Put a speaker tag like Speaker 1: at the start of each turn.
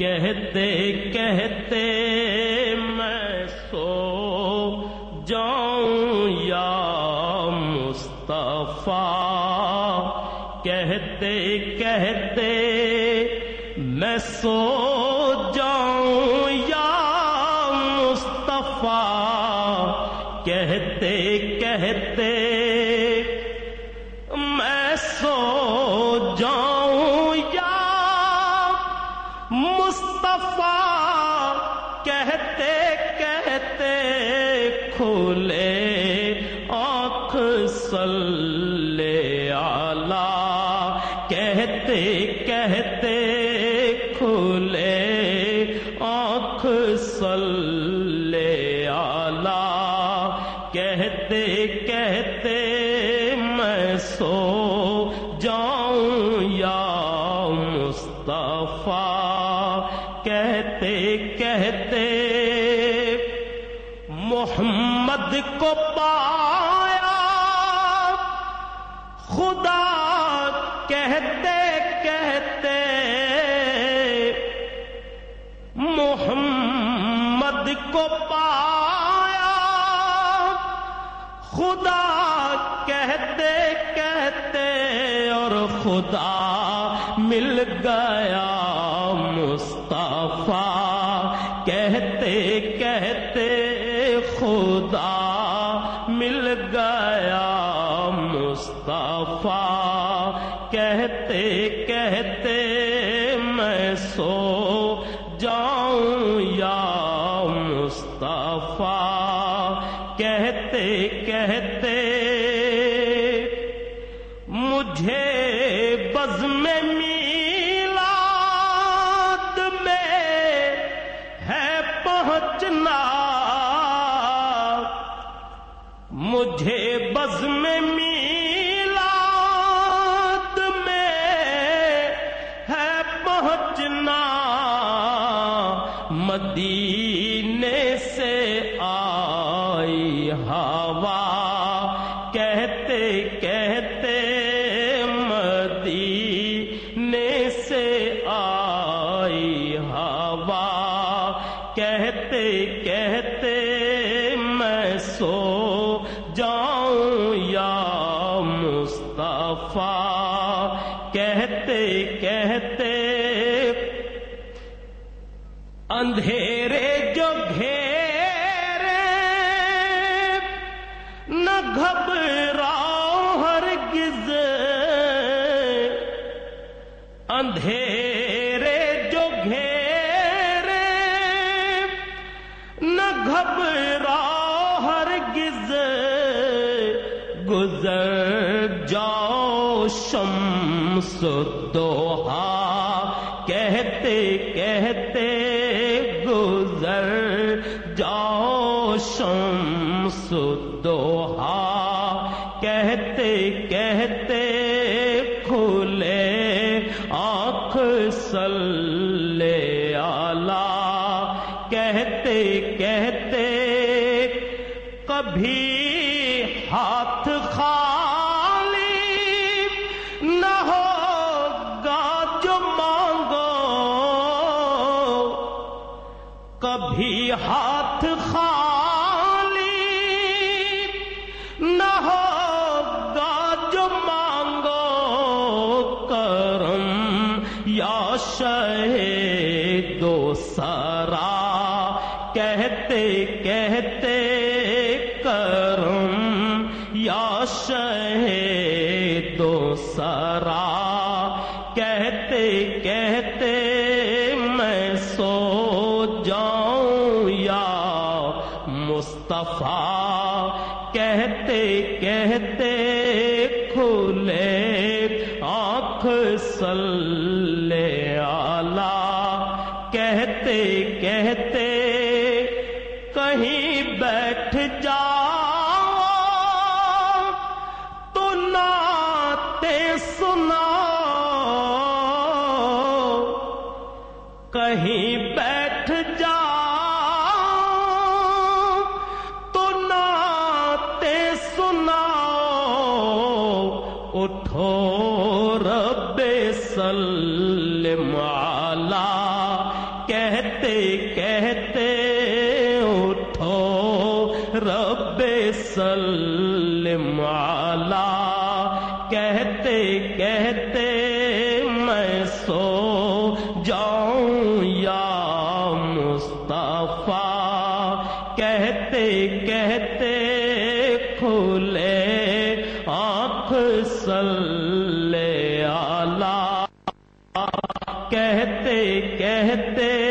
Speaker 1: کہتے کہتے میں سو جاؤں یا مصطفیٰ، کہتے کہتے میں سو جاؤں یا مصطفیٰ، کہتے کہتے میں سو جاؤں یا مصطفیٰ، کہتے کہتے کھلے آنکھ صلی علیہ، کہتے کہتے کھلے آنکھ صلی علیہ، کہتے کہتے میں سو جاؤں یا مصطفیٰ، کہتے کہتے محمد کو پایا خدا، کہتے کہتے محمد کو پایا خدا، کہتے کہتے اور خدا مل گیا مصطفیٰ، کہتے کہتے خدا مل گیا مصطفیٰ، کہتے کہتے میں سو جاؤں یا مصطفیٰ، کہتے کہتے مجھے بزم میلاد میں ہے پہنچنا، مجھے بزم میلاد میں ہے پہنچنا، مدینے سے آئی ہوا، کہتے کہتے مدینے سے آئی ہوا، کہتے کہتے میں سو جاؤں یا مصطفیٰ، کہتے کہتے اندھیرے جو گھیرے نہ گھبراؤ ہرگز، اندھیرے جو گھیرے نہ گھبراؤ ہرگز، گزر جاؤ شمس الضحیٰ، کہتے کہتے گزر جاؤ شمس الضحیٰ، کہتے کہتے کھلے آنکھ صلی علیہ، کہتے کہتے کبھی ہاتھ خالی نہ ہوگا جو مانگو، کبھی ہاتھ خالی نہ ہوگا جو مانگو، کرم یا شہید و سرا، کہتے کہتے کرم یا شہید و سرا، کہتے کہتے میں سو جاؤں یا مصطفیٰ، کہتے کہتے کھلے آنکھ صلی علیہ، کہتے کہتے کہیں بیٹھ جاؤ تو نعتیں سناؤ، کہیں بیٹھ جاؤ تو نعتیں سناؤ، اٹھو رب سلم علی، کہتے کہتے اٹھو رب سلم علی، کہتے کہتے میں سو جاؤں یا مصطفیٰ، کہتے کہتے کھلے آنکھ صلی علی، کہتے کہتے